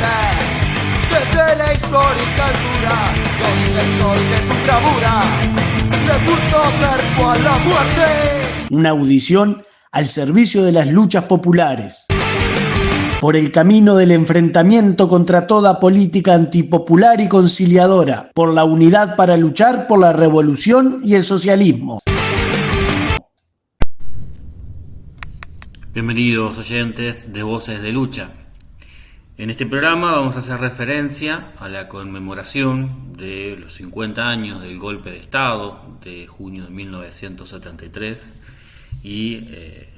Desde la histórica altura, donde el sol de tu bravura le puso cuerpo a la muerte. Una audición al servicio de las luchas populares, por el camino del enfrentamiento contra toda política antipopular y conciliadora, por la unidad para luchar por la revolución y el socialismo. Bienvenidos oyentes de Voces de Lucha. En este programa vamos a hacer referencia a la conmemoración de los 50 años del golpe de Estado de junio de 1973 y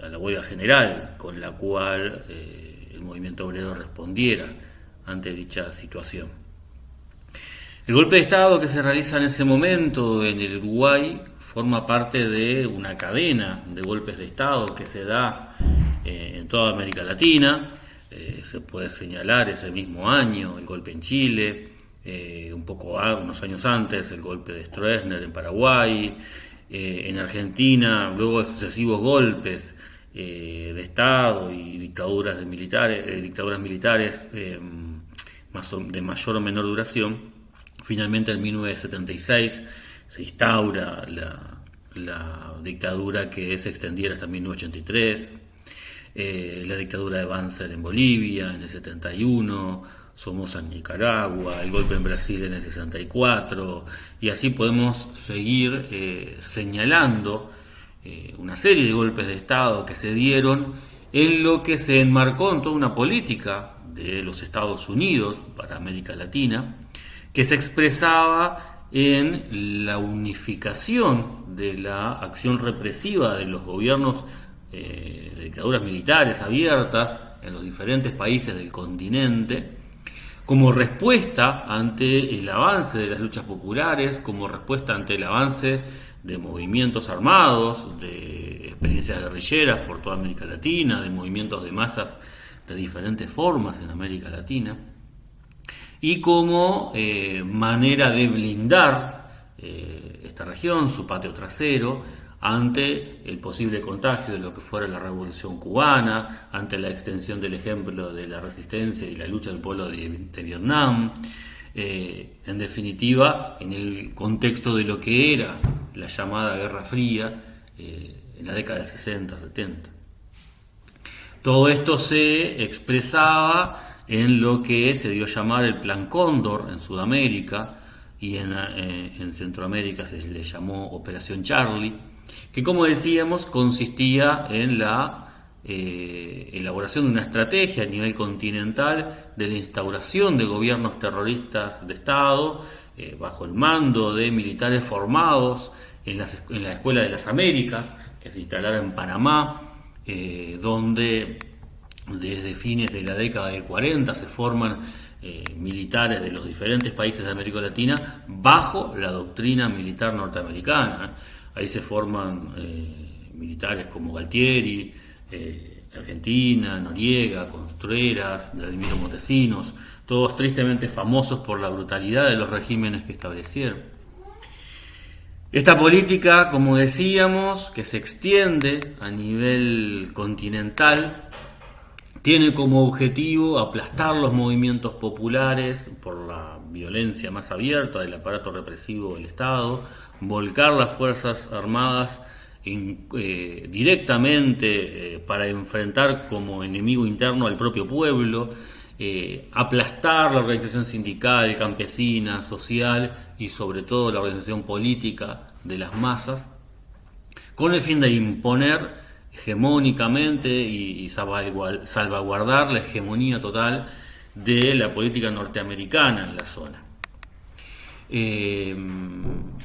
a la huelga general con la cual el movimiento obrero respondiera ante dicha situación. El golpe de Estado que se realiza en ese momento en el Uruguay forma parte de una cadena de golpes de Estado que se da en toda América Latina. Se puede señalar ese mismo año el golpe en Chile, unos años antes el golpe de Stroessner en Paraguay, en Argentina, luego de sucesivos golpes de Estado y dictaduras militares de mayor o menor duración. Finalmente en 1976 se instaura la dictadura que se extendiera hasta 1983. La dictadura de Banzer en Bolivia en el 71, Somoza en Nicaragua, el golpe en Brasil en el 64, y así podemos seguir señalando una serie de golpes de Estado que se dieron en lo que se enmarcó en toda una política de los Estados Unidos para América Latina, que se expresaba en la unificación de la acción represiva de los gobiernos de dictaduras militares abiertas en los diferentes países del continente, como respuesta ante el avance de las luchas populares, como respuesta ante el avance de movimientos armados, de experiencias guerrilleras por toda América Latina, de movimientos de masas de diferentes formas en América Latina, y como manera de blindar esta región, su patio trasero, ante el posible contagio de lo que fuera la Revolución Cubana, ante la extensión del ejemplo de la resistencia y la lucha del pueblo de Vietnam, en definitiva, en el contexto de lo que era la llamada Guerra Fría en la década de 60-70. Todo esto se expresaba en lo que se dio a llamar el Plan Cóndor en Sudamérica, y en Centroamérica se le llamó Operación Charlie, que, como decíamos, consistía en la elaboración de una estrategia a nivel continental de la instauración de gobiernos terroristas de Estado bajo el mando de militares formados en la Escuela de las Américas, que se instalara en Panamá, donde desde fines de la década del 40 se forman militares de los diferentes países de América Latina bajo la doctrina militar norteamericana. Ahí se forman militares como Galtieri, Argentina, Noriega, Contreras, Vladimiro Montesinos, todos tristemente famosos por la brutalidad de los regímenes que establecieron. Esta política, como decíamos, que se extiende a nivel continental, tiene como objetivo aplastar los movimientos populares por la violencia más abierta del aparato represivo del Estado, volcar las Fuerzas Armadas directamente para enfrentar como enemigo interno al propio pueblo, aplastar la organización sindical, campesina, social y sobre todo la organización política de las masas, con el fin de imponer hegemónicamente y salvaguardar la hegemonía total de la política norteamericana en la zona.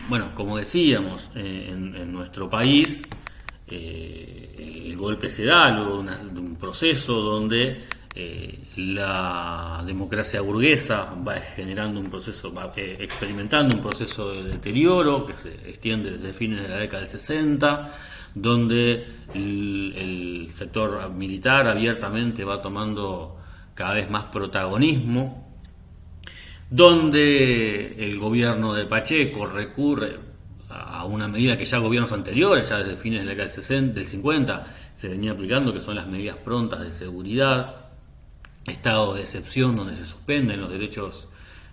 Bueno, como decíamos, en nuestro país el golpe se da luego de un proceso donde la democracia burguesa va generando un proceso, va experimentando un proceso de deterioro que se extiende desde fines de la década del 60, donde el sector militar abiertamente va tomando cada vez más protagonismo, donde el gobierno de Pacheco recurre a una medida que ya gobiernos anteriores, ya desde fines de la década del 50, se venía aplicando, que son las medidas prontas de seguridad, estado de excepción donde se suspenden los derechos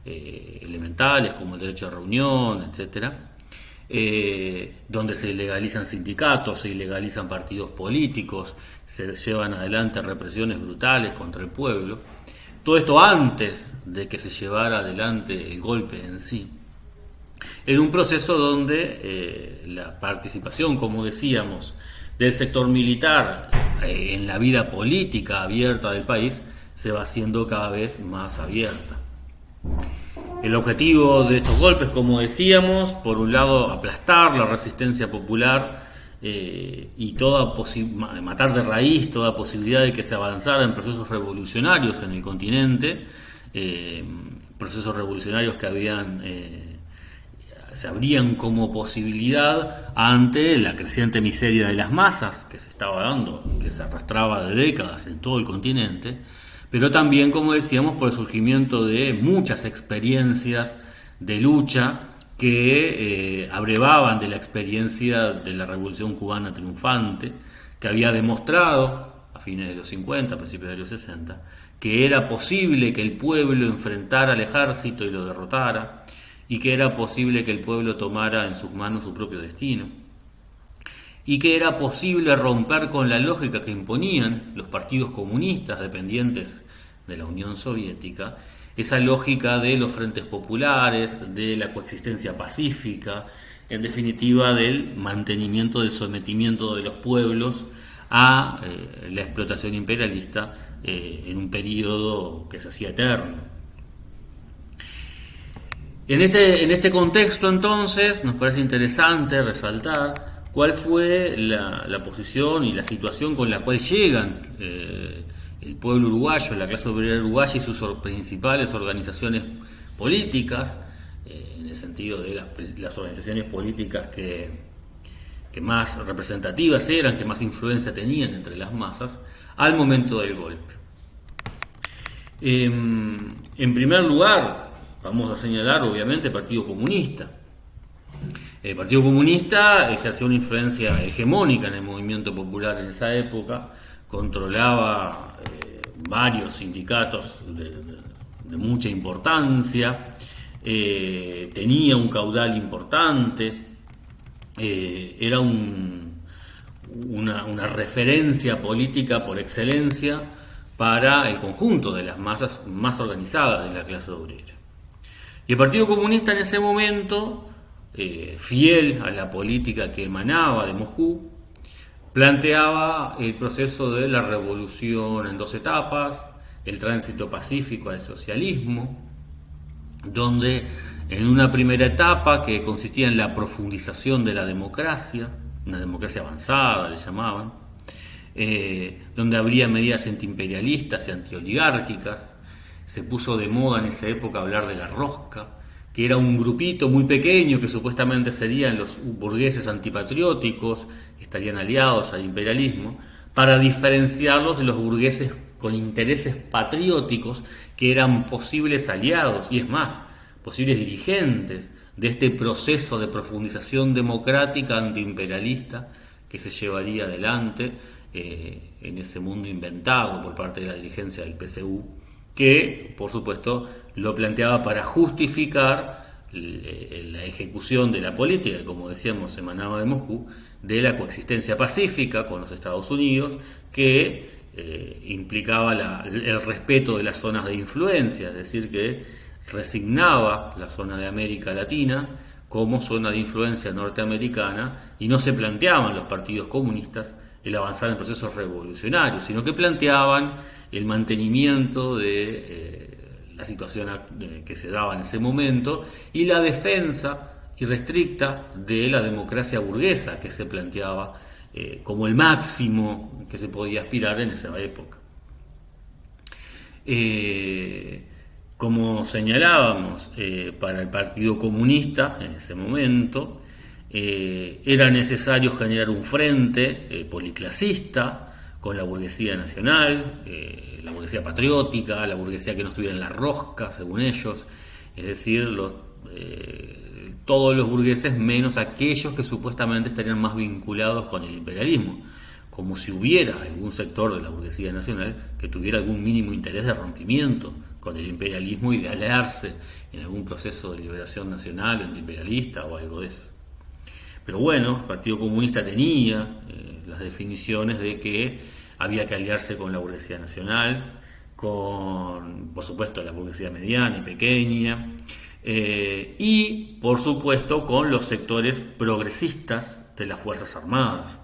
elementales como el derecho a reunión, etcétera, donde se ilegalizan sindicatos, se ilegalizan partidos políticos, se llevan adelante represiones brutales contra el pueblo. Todo esto antes de que se llevara adelante el golpe en sí, en un proceso donde la participación, como decíamos, del sector militar en la vida política abierta del país se va haciendo cada vez más abierta. El objetivo de estos golpes, como decíamos, por un lado aplastar la resistencia popular y matar de raíz toda posibilidad de que se avanzara en procesos revolucionarios en el continente, procesos revolucionarios que se abrían como posibilidad ante la creciente miseria de las masas que se estaba dando, que se arrastraba de décadas en todo el continente, pero también, como decíamos, por el surgimiento de muchas experiencias de lucha que abrevaban de la experiencia de la Revolución Cubana triunfante, que había demostrado a fines de los 50, a principios de los 60, que era posible que el pueblo enfrentara al ejército y lo derrotara, y que era posible que el pueblo tomara en sus manos su propio destino, y que era posible romper con la lógica que imponían los partidos comunistas dependientes de la Unión Soviética, esa lógica de los frentes populares, de la coexistencia pacífica, en definitiva del mantenimiento del sometimiento de los pueblos a la explotación imperialista en un periodo que se hacía eterno. En este contexto, entonces, nos parece interesante resaltar cuál fue la posición y la situación con la cual llegan el pueblo uruguayo, la clase obrera uruguaya y sus principales organizaciones políticas, en el sentido de las organizaciones políticas que más representativas eran, que más influencia tenían entre las masas, al momento del golpe. En primer lugar, vamos a señalar, obviamente, el Partido Comunista. El Partido Comunista ejerció una influencia hegemónica en el movimiento popular en esa época, controlaba varios sindicatos de mucha importancia, tenía un caudal importante, era una referencia política por excelencia para el conjunto de las masas más organizadas de la clase obrera. Y el Partido Comunista en ese momento, fiel a la política que emanaba de Moscú, planteaba el proceso de la revolución en dos etapas, el tránsito pacífico al socialismo, donde en una primera etapa que consistía en la profundización de la democracia, una democracia avanzada le llamaban, donde habría medidas antiimperialistas y antioligárquicas. Se puso de moda en esa época hablar de la rosca, que era un grupito muy pequeño que supuestamente serían los burgueses antipatrióticos, que estarían aliados al imperialismo, para diferenciarlos de los burgueses con intereses patrióticos que eran posibles aliados, y es más, posibles dirigentes de este proceso de profundización democrática antiimperialista que se llevaría adelante en ese mundo inventado por parte de la dirigencia del PCU, que, por supuesto, lo planteaba para justificar la ejecución de la política, que, como decíamos, emanaba de Moscú, de la coexistencia pacífica con los Estados Unidos, que implicaba el respeto de las zonas de influencia, es decir, que resignaba la zona de América Latina como zona de influencia norteamericana, y no se planteaban los partidos comunistas el avanzar en procesos revolucionarios, sino que planteaban el mantenimiento de la situación que se daba en ese momento y la defensa irrestricta de la democracia burguesa que se planteaba como el máximo que se podía aspirar en esa época. Como señalábamos, para el Partido Comunista en ese momento era necesario generar un frente policlasista con la burguesía nacional, la burguesía patriótica, la burguesía que no estuviera en la rosca, según ellos, es decir, todos los burgueses menos aquellos que supuestamente estarían más vinculados con el imperialismo, como si hubiera algún sector de la burguesía nacional que tuviera algún mínimo interés de rompimiento con el imperialismo y de aliarse en algún proceso de liberación nacional, antiimperialista o algo de eso. Pero bueno, el Partido Comunista tenía las definiciones de que había que aliarse con la burguesía nacional, con, por supuesto, la burguesía mediana y pequeña, y, por supuesto, con los sectores progresistas de las Fuerzas Armadas.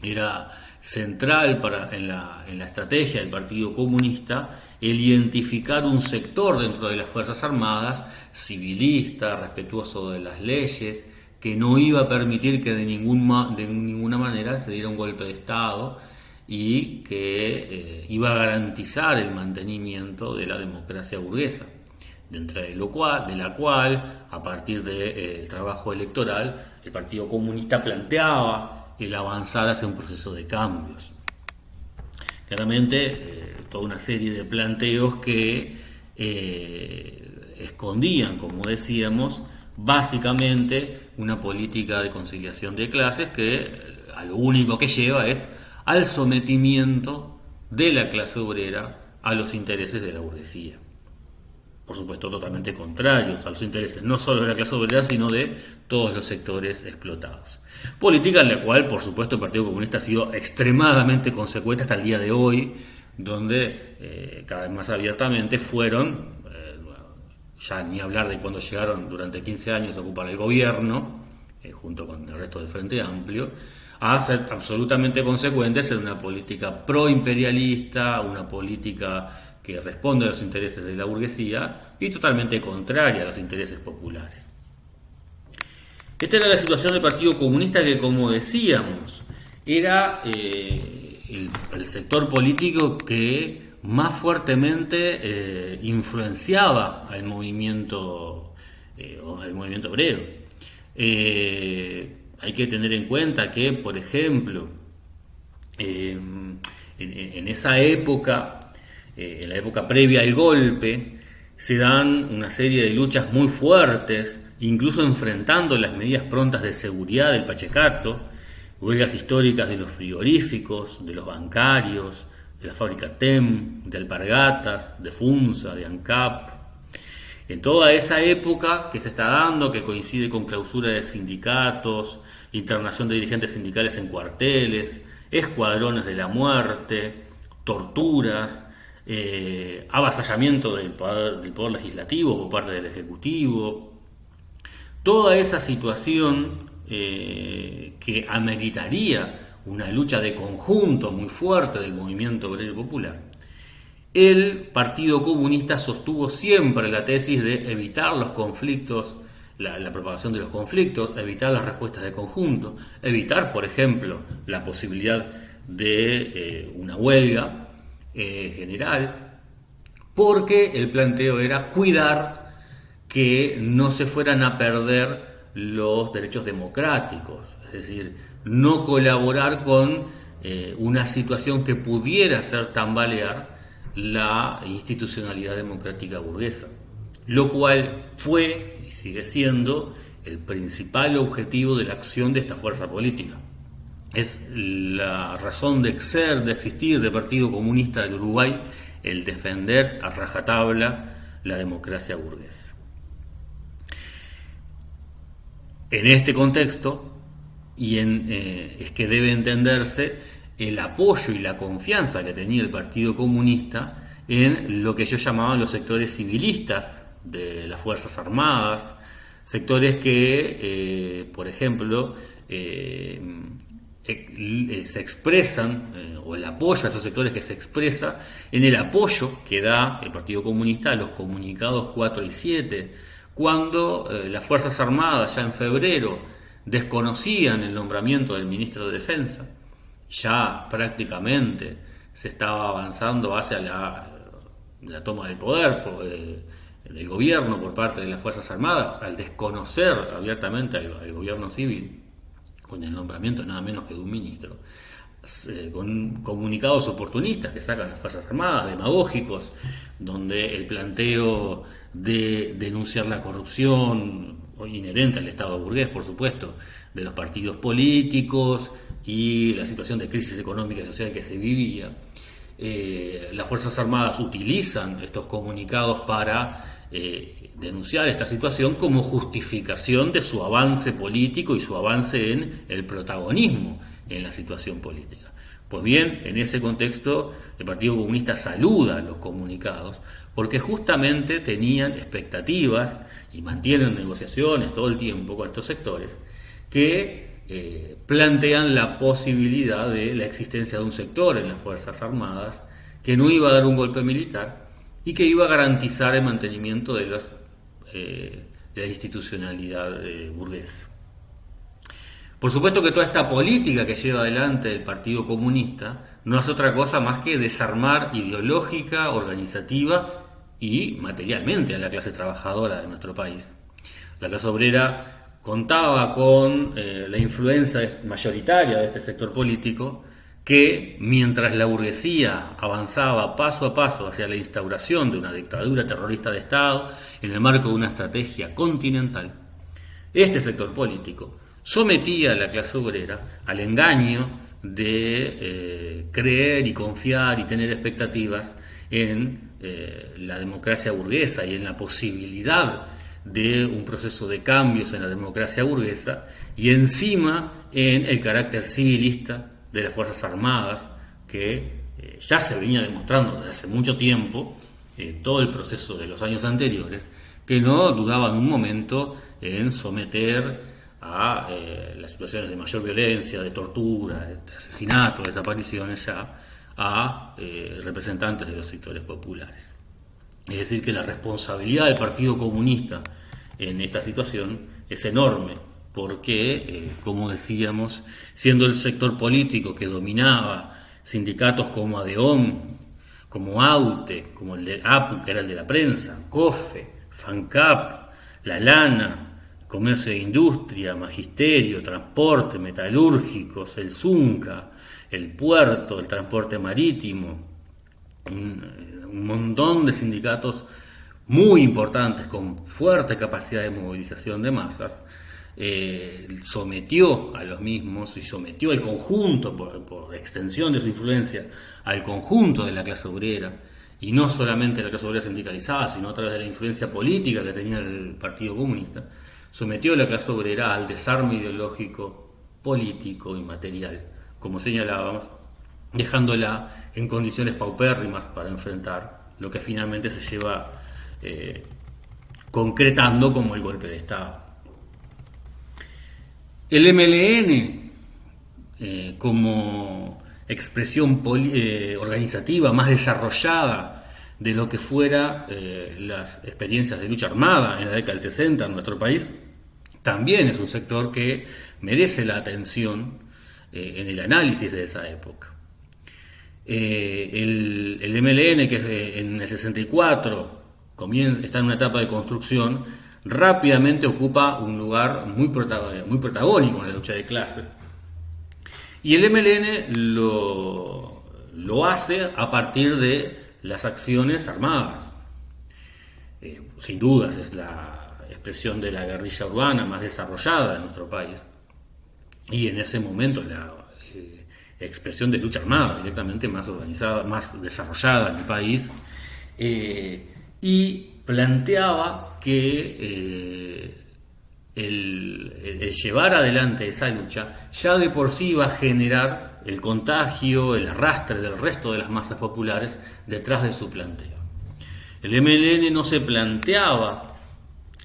Era central en la estrategia del Partido Comunista el identificar un sector dentro de las Fuerzas Armadas, civilista, respetuoso de las leyes, que no iba a permitir que de ninguna manera se diera un golpe de Estado y que iba a garantizar el mantenimiento de la democracia burguesa, dentro de la cual, a partir del trabajo electoral, el Partido Comunista planteaba el avanzar hacia un proceso de cambios. Claramente, toda una serie de planteos que escondían, como decíamos, básicamente una política de conciliación de clases que a lo único que lleva es al sometimiento de la clase obrera a los intereses de la burguesía. Por supuesto, totalmente contrarios a los intereses no solo de la clase obrera, sino de todos los sectores explotados. Política en la cual, por supuesto, el Partido Comunista ha sido extremadamente consecuente hasta el día de hoy, donde cada vez más abiertamente fueron, ya ni hablar de cuando llegaron durante 15 años a ocupar el gobierno, junto con el resto del Frente Amplio, a ser absolutamente consecuentes en una política proimperialista, una política que responde a los intereses de la burguesía y totalmente contraria a los intereses populares. Esta era la situación del Partido Comunista que, como decíamos, era el sector político que más fuertemente influenciaba al movimiento obrero. Hay que tener en cuenta que, por ejemplo, en esa época, en la época previa al golpe, se dan una serie de luchas muy fuertes, incluso enfrentando las medidas prontas de seguridad del Pachecato, huelgas históricas de los frigoríficos, de los bancarios, de la fábrica TEM, de Alpargatas, de FUNSA, de ANCAP. En toda esa época que se está dando, que coincide con clausura de sindicatos, internación de dirigentes sindicales en cuarteles, escuadrones de la muerte, torturas, avasallamiento del poder legislativo por parte del Ejecutivo, toda esa situación que ameritaría una lucha de conjunto muy fuerte del movimiento obrero popular. El Partido Comunista sostuvo siempre la tesis de evitar los conflictos, la propagación de los conflictos, evitar las respuestas de conjunto, evitar, por ejemplo, la posibilidad de una huelga general, porque el planteo era cuidar que no se fueran a perder los derechos democráticos, es decir, no colaborar con una situación que pudiera hacer tambalear la institucionalidad democrática burguesa, lo cual fue y sigue siendo el principal objetivo de la acción de esta fuerza política. Es la razón de ser, de existir del Partido Comunista del Uruguay, el defender a rajatabla la democracia burguesa. En este contexto, es que debe entenderse el apoyo y la confianza que tenía el Partido Comunista en lo que yo llamaba los sectores civilistas de las Fuerzas Armadas, sectores que, por ejemplo, se expresan, o el apoyo a esos sectores que se expresa en el apoyo que da el Partido Comunista a los comunicados 4 y 7, cuando las Fuerzas Armadas ya en febrero desconocían el nombramiento del ministro de Defensa, ya prácticamente se estaba avanzando hacia la toma del poder del gobierno por parte de las Fuerzas Armadas, al desconocer abiertamente al gobierno civil, con el nombramiento nada menos que de un ministro, con comunicados oportunistas que sacan las Fuerzas Armadas, demagógicos, donde el planteo de denunciar la corrupción inherente al Estado burgués, por supuesto, de los partidos políticos y la situación de crisis económica y social que se vivía, las Fuerzas Armadas utilizan estos comunicados para denunciar esta situación como justificación de su avance político y su avance en el protagonismo en la situación política. Pues bien, en ese contexto el Partido Comunista saluda los comunicados porque justamente tenían expectativas y mantienen negociaciones todo el tiempo con estos sectores que plantean la posibilidad de la existencia de un sector en las Fuerzas Armadas que no iba a dar un golpe militar y que iba a garantizar el mantenimiento de la institucionalidad burguesa. Por supuesto que toda esta política que lleva adelante el Partido Comunista no es otra cosa más que desarmar ideológica, organizativa y materialmente a la clase trabajadora de nuestro país. La clase obrera contaba con la influencia mayoritaria de este sector político que, mientras la burguesía avanzaba paso a paso hacia la instauración de una dictadura terrorista de Estado en el marco de una estrategia continental, este sector político sometía a la clase obrera al engaño de creer y confiar y tener expectativas en la democracia burguesa y en la posibilidad de un proceso de cambios en la democracia burguesa y encima en el carácter civilista de las Fuerzas Armadas que ya se venía demostrando desde hace mucho tiempo, todo el proceso de los años anteriores, que no dudaban un momento en someter a las situaciones de mayor violencia, de tortura, de asesinato, de desapariciones ya a representantes de los sectores populares. Es decir, que la responsabilidad del Partido Comunista en esta situación es enorme, porque, como decíamos, siendo el sector político que dominaba sindicatos como ADEOM, como AUTE, como el de APU, que era el de la prensa, COFE, FANCAP, La Lana, Comercio e Industria, Magisterio, Transporte, Metalúrgicos, el ZUNCA, el Puerto, el Transporte Marítimo, un montón de sindicatos muy importantes con fuerte capacidad de movilización de masas, sometió a los mismos y sometió al conjunto, por extensión de su influencia, al conjunto de la clase obrera, y no solamente la clase obrera sindicalizada, sino a través de la influencia política que tenía el Partido Comunista, sometió a la clase obrera al desarme ideológico, político y material, como señalábamos, dejándola en condiciones paupérrimas para enfrentar lo que finalmente se lleva concretando como el golpe de Estado. El MLN, como expresión organizativa más desarrollada de lo que fuera las experiencias de lucha armada en la década del 60 en nuestro país, también es un sector que merece la atención en el análisis de esa época. El MLN, que en el 64 está en una etapa de construcción, rápidamente ocupa un lugar muy protagónico en la lucha de clases. Y el MLN lo hace a partir de las acciones armadas. Sin dudas es la expresión de la guerrilla urbana más desarrollada en nuestro país. Y en ese momento la expresión de lucha armada directamente más organizada, más desarrollada en el país. Y planteaba que el llevar adelante esa lucha ya de por sí iba a generar el contagio, el arrastre del resto de las masas populares detrás de su planteo. El MLN no se planteaba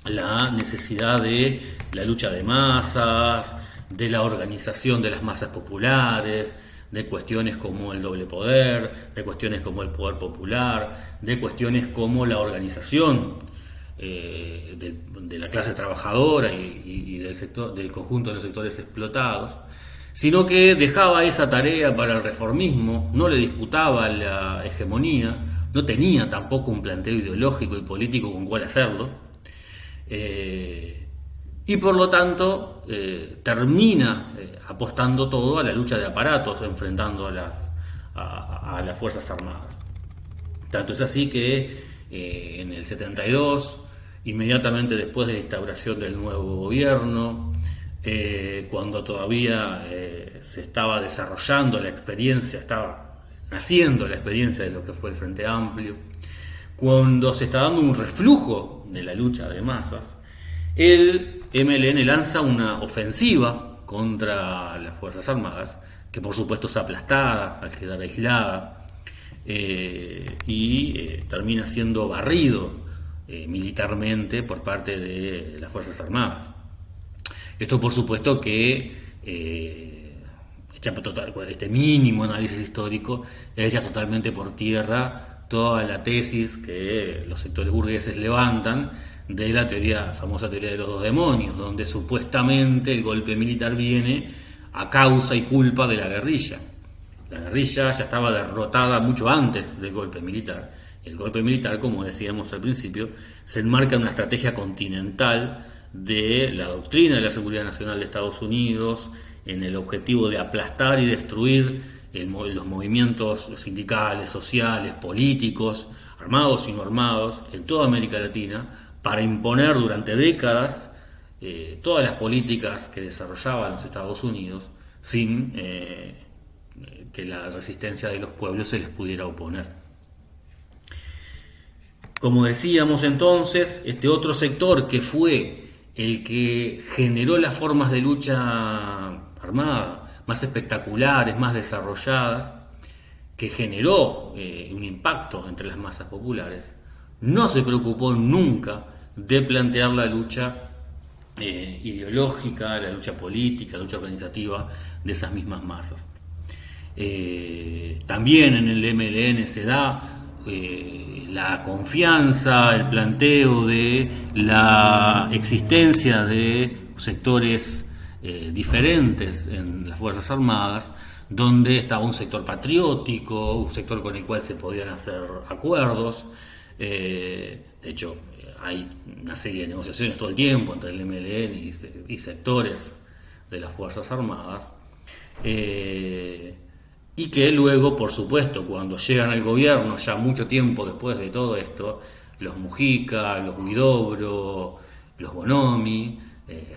la necesidad de la lucha de masas, de la organización de las masas populares, de cuestiones como el doble poder, de cuestiones como el poder popular, de cuestiones como la organización de la clase trabajadora y del conjunto de los sectores explotados, sino que dejaba esa tarea para el reformismo, no le disputaba la hegemonía, no tenía tampoco un planteo ideológico y político con cuál hacerlo, y por lo tanto termina apostando todo a la lucha de aparatos, enfrentando a las Fuerzas Armadas. Tanto es así que en el 72, inmediatamente después de la instauración del nuevo gobierno, cuando todavía se estaba desarrollando la experiencia, estaba naciendo la experiencia de lo que fue el Frente Amplio, cuando se está dando un reflujo de la lucha de masas, el MLN lanza una ofensiva contra las Fuerzas Armadas, que por supuesto es aplastada al quedar aislada, y termina siendo barrido militarmente por parte de las Fuerzas Armadas. Esto por supuesto que este mínimo análisis histórico echa totalmente por tierra toda la tesis que los sectores burgueses levantan de la famosa teoría de los dos demonios, donde supuestamente el golpe militar viene a causa y culpa de la guerrilla. La guerrilla ya estaba derrotada mucho antes del golpe militar. El golpe militar, como decíamos al principio, se enmarca en una estrategia continental de la doctrina de la seguridad nacional de Estados Unidos, en el objetivo de aplastar y destruir los movimientos sindicales, sociales, políticos, armados y no armados, en toda América Latina, para imponer durante décadas todas las políticas que desarrollaban los Estados Unidos sin que la resistencia de los pueblos se les pudiera oponer. Como decíamos entonces, este otro sector que fue el que generó las formas de lucha armada más espectaculares, más desarrolladas, que generó un impacto entre las masas populares, no se preocupó nunca de plantear la lucha ideológica, la lucha política, la lucha organizativa de esas mismas masas. También en el MLN se da la confianza, el planteo de la existencia de sectores diferentes en las Fuerzas Armadas, donde estaba un sector patriótico, un sector con el cual se podían hacer acuerdos. De hecho, hay una serie de negociaciones todo el tiempo entre el MLN y sectores de las Fuerzas Armadas, y que luego, por supuesto, cuando llegan al gobierno, ya mucho tiempo después de todo esto, los Mujica, los Huidobro, los Bonomi,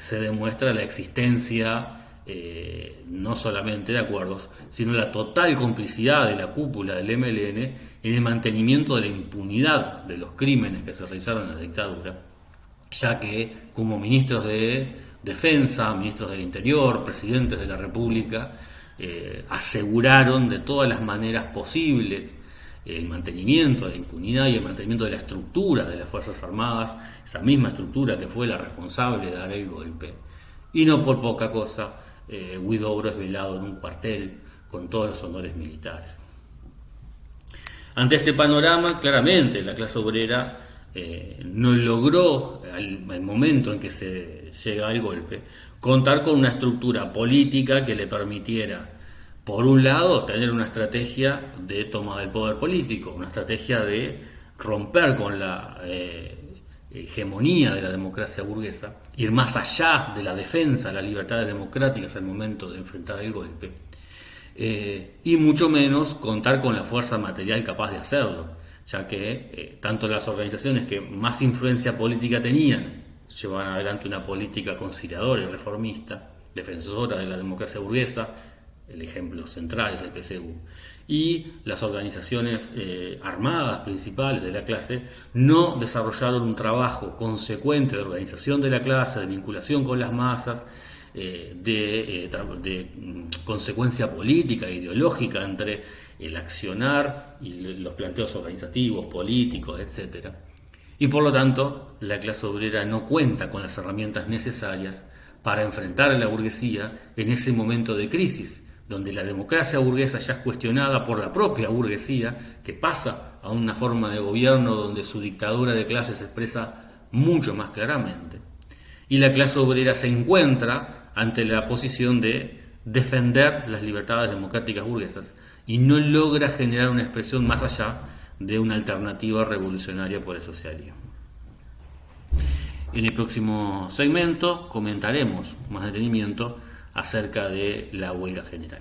se demuestra la existencia no solamente de acuerdos, sino la total complicidad de la cúpula del MLN en el mantenimiento de la impunidad de los crímenes que se realizaron en la dictadura, ya que como ministros de Defensa, ministros del Interior, presidentes de la República, aseguraron de todas las maneras posibles el mantenimiento de la impunidad y el mantenimiento de la estructura de las Fuerzas Armadas, esa misma estructura que fue la responsable de dar el golpe. Y no por poca cosa, Huidobro es velado en un cuartel con todos los honores militares. Ante este panorama, claramente la clase obrera no logró, al momento en que se llega al golpe, contar con una estructura política que le permitiera, por un lado, tener una estrategia de toma del poder político, una estrategia de romper con la hegemonía de la democracia burguesa, ir más allá de la defensa de las libertades democráticas al momento de enfrentar el golpe, y mucho menos contar con la fuerza material capaz de hacerlo, ya que tanto las organizaciones que más influencia política tenían llevaban adelante una política conciliadora y reformista, defensora de la democracia burguesa. El ejemplo central es el PSU, y las organizaciones armadas principales de la clase no desarrollaron un trabajo consecuente de organización de la clase, de vinculación con las masas, de consecuencia política e ideológica entre el accionar y los planteos organizativos, políticos, etc. Y por lo tanto, la clase obrera no cuenta con las herramientas necesarias para enfrentar a la burguesía en ese momento de crisis, donde la democracia burguesa ya es cuestionada por la propia burguesía, que pasa a una forma de gobierno donde su dictadura de clases se expresa mucho más claramente. Y la clase obrera se encuentra ante la posición de defender las libertades democráticas burguesas y no logra generar una expresión más allá de una alternativa revolucionaria por el socialismo. En el próximo segmento comentaremos más detenimiento acerca de la huelga general.